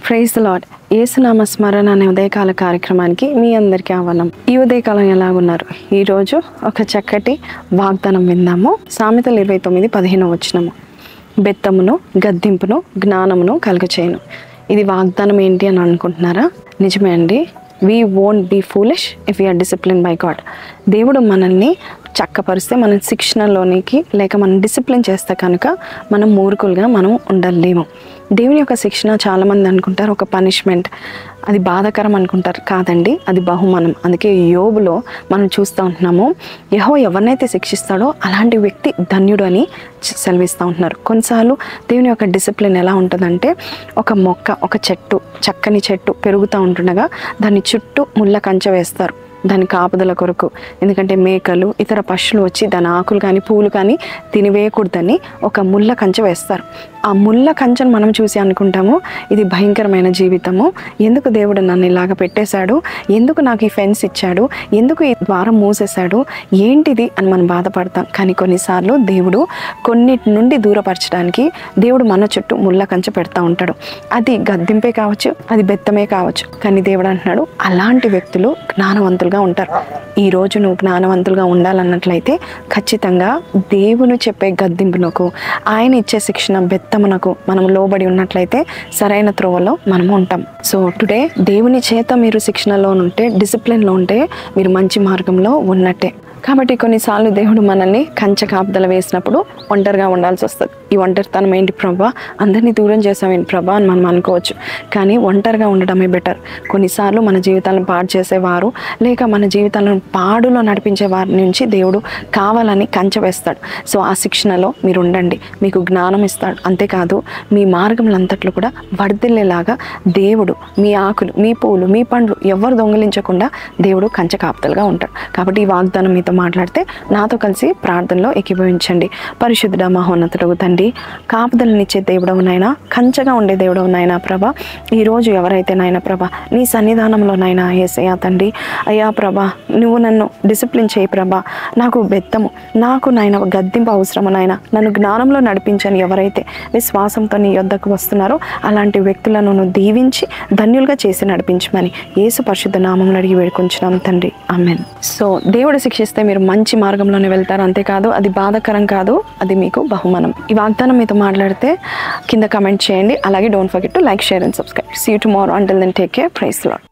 Praise the lord. యేసునామ స్మరణ అనే ఉదయకాల కార్యక్రమానికి మీ అందరికీ ఆహ్వానం. ఈ ఉదయకాలం ఎలాగున్నారు? ఈరోజు ఒక చక్కటి వాగ్దానం విందాము. సామెతలు 29:15 బెత్తమును గద్దింపును జ్ఞానమును కలుగచేయును. ఇది వాగ్దానం ఏంటి అని అనుకుంటున్నారా? నిజమే అండి. We won't be foolish if we are disciplined by God. దేవుడు మనల్ని చక్కపరిస్తే, మన శిక్షణలోనికి లేక మనం డిసిప్లిన్ చేస్తే కనుక మనం మూర్ఖులుగా మనం ఉండలేము. దేవుని యొక్క శిక్షణ చాలామంది అనుకుంటారు ఒక పనిష్మెంట్, అది బాధాకరం అనుకుంటారు. కాదండి, అది బహుమానం. అందుకే యోబులో మనం చూస్తూ ఉంటున్నాము, యెహోవా ఎవరినైతే శిక్షిస్తాడో అలాంటి వ్యక్తి ధన్యుడు అని సెలవిస్తూ ఉంటున్నారు. కొన్నిసార్లు దేవుని యొక్క డిసిప్లిన్ ఎలా ఉంటుందంటే, ఒక మొక్క, ఒక చెట్టు, చక్కని చెట్టు పెరుగుతూ ఉంటుండగా దాని చుట్టూ ముళ్ళ కంచె వేస్తారు దాని కాపుదల కొరకు. ఎందుకంటే మేకలు ఇతర పశువులు వచ్చి దాని ఆకులు కానీ పూలు కానీ తినివేయకూడదని ఒక ముళ్ళ కంచె వేస్తారు. ఆ ముళ్ళ కంచెను మనం చూసి అనుకుంటాము, ఇది భయంకరమైన జీవితము, ఎందుకు దేవుడు నన్ను ఇలాగ పెట్టేశాడు, ఎందుకు నాకు ఈ ఫెన్స్ ఇచ్చాడు, ఎందుకు ఈ ద్వారం మూసేశాడు, ఏంటిది అని మనం బాధపడతాం. కానీ కొన్నిసార్లు దేవుడు కొన్నిటి నుండి దూరపరచడానికి దేవుడు మన చుట్టూ ముళ్ళ కంచె పెడతా ఉంటాడు. అది గద్దింపే కావచ్చు, అది బెత్తమే కావచ్చు. కానీ దేవుడు అంటున్నాడు, అలాంటి వ్యక్తులు జ్ఞానవంతులుగా ఉంటారు. ఈరోజు నువ్వు జ్ఞానవంతులుగా ఉండాలన్నట్లయితే ఖచ్చితంగా దేవుని చెప్పే గద్దింపునకు, ఆయన ఇచ్చే శిక్షణ బెత్తమునకు మనం లోబడి ఉన్నట్లయితే సరైన త్రోవలో మనము ఉంటాం. సో టుడే దేవుని చేత మీరు శిక్షణలో ఉంటే, డిసిప్లిన్లో ఉంటే మీరు మంచి మార్గంలో ఉన్నట్టే. కాబట్టి కొన్నిసార్లు దేవుడు మనల్ని కంచె కాపుదల వేసినప్పుడు ఒంటరిగా ఉండాల్సి వస్తుంది. ఈ ఒంటరితనం ఏంటి ప్రభా, అందరినీ దూరం చేసామేంటి ప్రభా అని మనం అనుకోవచ్చు. కానీ ఒంటరిగా ఉండడమే బెటర్. కొన్నిసార్లు మన జీవితాలను పాడు చేసేవారు లేక మన జీవితాలను పాడులో నడిపించే వారి నుంచి దేవుడు కావాలని కంచె వేస్తాడు. సో ఆ శిక్షణలో మీరు ఉండండి, మీకు జ్ఞానం ఇస్తాడు. అంతేకాదు మీ మార్గములంతట్లో కూడా వర్ధిల్లేలాగా దేవుడు మీ ఆకులు, మీ పూలు, మీ పండ్లు ఎవరు దొంగిలించకుండా దేవుడు కంచె కాపుదలుగా ఉంటాడు. కాబట్టి ఈ వాగ్దానం మీతో మాట్లాడితే నాతో కలిసి ప్రార్థనలో ఏకీభవించండి. పరిశుద్ధుడా మహోన్నతుడగు తండ్రి, కాపుదలనిచ్చే దేవుడవు నాయనా, కంచెగా ఉండే దేవుడవు నాయనా ప్రభా, ఈరోజు ఎవరైతే నాయనా ప్రభా నీ సన్నిధానంలో నాయనా యేసయ్యా తండ్రి, అయ్యా ప్రభా నువ్వు నన్ను డిసిప్లిన్ చేయి ప్రభా, నాకు బెత్తము, నాకు నాయన గద్దింపు అవసరము నాయన, నన్ను జ్ఞానంలో నడిపించని ఎవరైతే విశ్వాసంతో నీ యొద్దకు వస్తున్నారో అలాంటి వ్యక్తులను నువ్వు దీవించి ధన్యులుగా చేసి నడిపించమని యేసు పరిశుద్ధ నామములో అడిగి వేడుకొంచున్నాం తండ్రి, ఆమేన్. సో దేవుడు శిక్షిస్తే మీరు మంచి మార్గంలోనే వెళ్తారు. అంతేకాదు అది బాధాకరం కాదు, అది మీకు బహుమానం. ఈ వాగ్దానం మీతో మాట్లాడితే కింద కమెంట్ చేయండి. అలాగే don't forget to like, share and subscribe. See you tomorrow. Until then take care. Praise the lord.